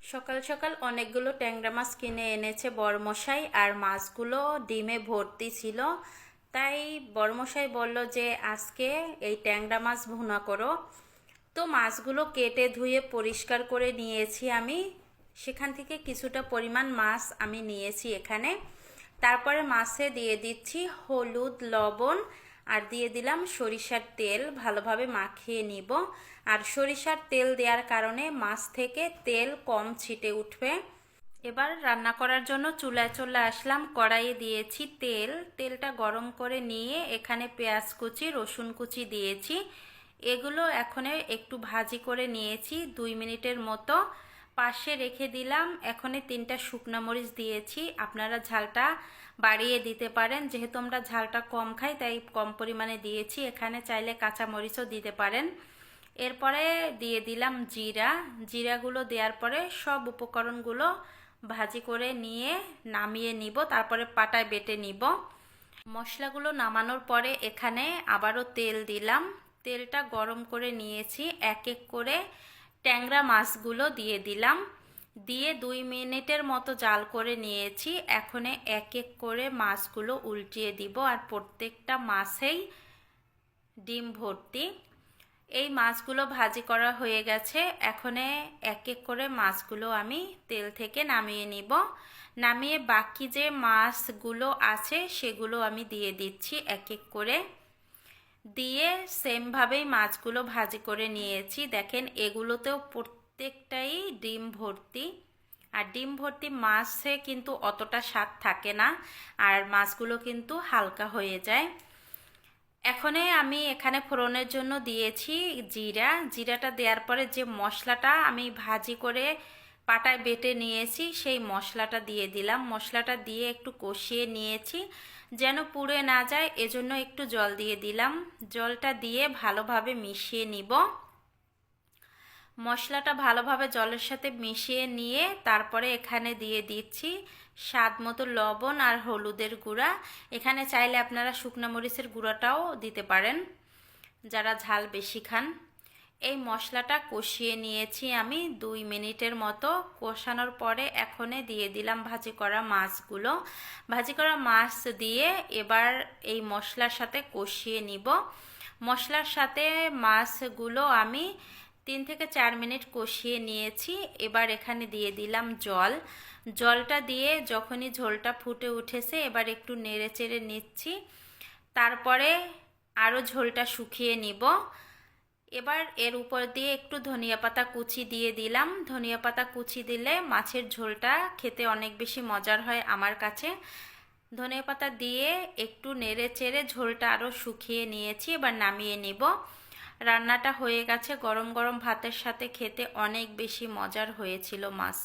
সকাল সকাল অনেকগুলো ট্যাংরা মাছ কিনে এনেছে বড়মশাই, আর মাছগুলো ডিমে ভর্তি ছিল। তাই বড়মশাই বলল যে আজকে এই ট্যাংরা মাছ ভুনা করো। তো মাছগুলো কেটে ধুয়ে পরিষ্কার করে নিয়েছি আমি। সেখান থেকে কিছুটা পরিমাণ মাছ আমি নিয়েছি এখানে। তারপরে মাছে দিয়ে দিচ্ছি হলুদ, লবণ, আর দিয়ে দিলাম সরিষার তেল। ভালোভাবে মাখিয়ে নিব। আর সরিষার তেল দেওয়ার কারণে মাছ থেকে তেল কম ছিটে উঠবে। এবার রান্না করার জন্য চুলায় চলে আসলাম। কড়াইয়ে দিয়েছি তেল। তেলটা গরম করে নিয়ে এখানে পেঁয়াজ কুচি, রসুন কুচি দিয়েছি। এগুলো এখন একটু ভাজি করে নিয়েছি 2 মিনিটের মতো। পাশে রেখে দিলাম। এখন 3টা শুকনো মরিচ দিয়েছি। আপনারা ঝালটা বাড়িয়ে দিতে পারেন, যেহেতু আমরা ঝালটা কম খাই তাই কম পরিমাণে দিয়েছি। এখানে চাইলে কাঁচা মরিচও দিতে পারেন। এরপরে দিয়ে দিলাম জিরা। জিরাগুলো দেওয়ার পরে সব উপকরণগুলো ভাজি করে নিয়ে নামিয়ে নিব। তারপরে পাটায় বেটে নিব। মশলাগুলো নামানোর পরে এখানে আবারও তেল দিলাম। তেলটা গরম করে নিয়েছি। এক এক করে ট্যাংরা মাছগুলো দিয়ে দিলাম। দিয়ে 2 মিনিটের মতো জাল করে নিয়েছি। এখন এক এক করে মাছগুলো উল্টিয়ে দিব। আর প্রত্যেকটা মাছেই ডিম ভর্তি। এই মাছগুলো ভাজি করা হয়ে গেছে। এখন এক এক করে মাছগুলো আমি তেল থেকে নামিয়ে নিব। নামিয়ে বাকি যে মাছগুলো আছে সেগুলো আমি দিয়ে দিচ্ছি এক এক করে। দিয়ে সেমভাবেই মাছগুলো ভাজি করে নিয়েছি। দেখেন এগুলোতেও প্রত্যেকটাই ডিম ভর্তি। আর ডিম ভর্তি মাছে কিন্তু অতটা স্বাদ থাকে না, আর মাছগুলো কিন্তু হালকা হয়ে যায়। এখানে আমি এখানে ফোড়নের জন্য দিয়েছি জিরা। জিরাটা দেওয়ার পরে যে মশলাটা আমি ভাজি করে পাটায় বেটে নিয়েছি সেই মশলাটা দিয়ে দিলাম। মশলাটা দিয়ে একটু কষিয়ে নিয়েছি যেন পুড়ে না যায়, এজন্য একটু জল দিয়ে দিলাম। জলটা দিয়ে ভালোভাবে মিশিয়ে নিব। মশলাটা ভালোভাবে জলের সাথে মিশিয়ে নিয়ে তারপরে এখানে দিয়ে দিচ্ছি স্বাদ মতো লবণ আর হলুদের গুঁড়া। এখানে চাইলে আপনারা শুকনো মরিচের গুঁড়াটাও দিতে পারেন যারা ঝাল বেশি খান। এই মশলাটা কষিয়ে নিয়েছি আমি 2 মিনিটের মতো। কষানোর পরে এখন দিয়ে দিলাম ভাজি করা মাছগুলো। ভাজি করা মাছ দিয়ে এবার এই মশলার সাথে কষিয়ে নিব। মশলার সাথে মাছগুলো আমি 3 থেকে 4 মিনিট কষিয়ে নিয়েছি। এবার এখানে দিয়ে দিলাম জল। জলটা দিয়ে যখনই ঝোলটা ফুটে উঠেছে এবার একটু নেড়ে চেড়ে নিচ্ছি। তারপরে আরও ঝোলটা শুকিয়ে নিব। এবার এর উপর দিয়ে একটু ধনিয়া পাতা কুচি দিয়ে দিলাম। ধনিয়া পাতা কুচি দিলে মাছের ঝোলটা খেতে অনেক বেশি মজার হয় আমার কাছে। ধনিয়া পাতা দিয়ে একটু নেড়ে চেড়ে ঝোলটা আরও শুকিয়ে নিয়েছি। এবার নামিয়ে নিব। রান্নাটা হয়ে গেছে। গরম গরম ভাতের সাথে খেতে অনেক বেশি মজার হয়েছিল মাছ।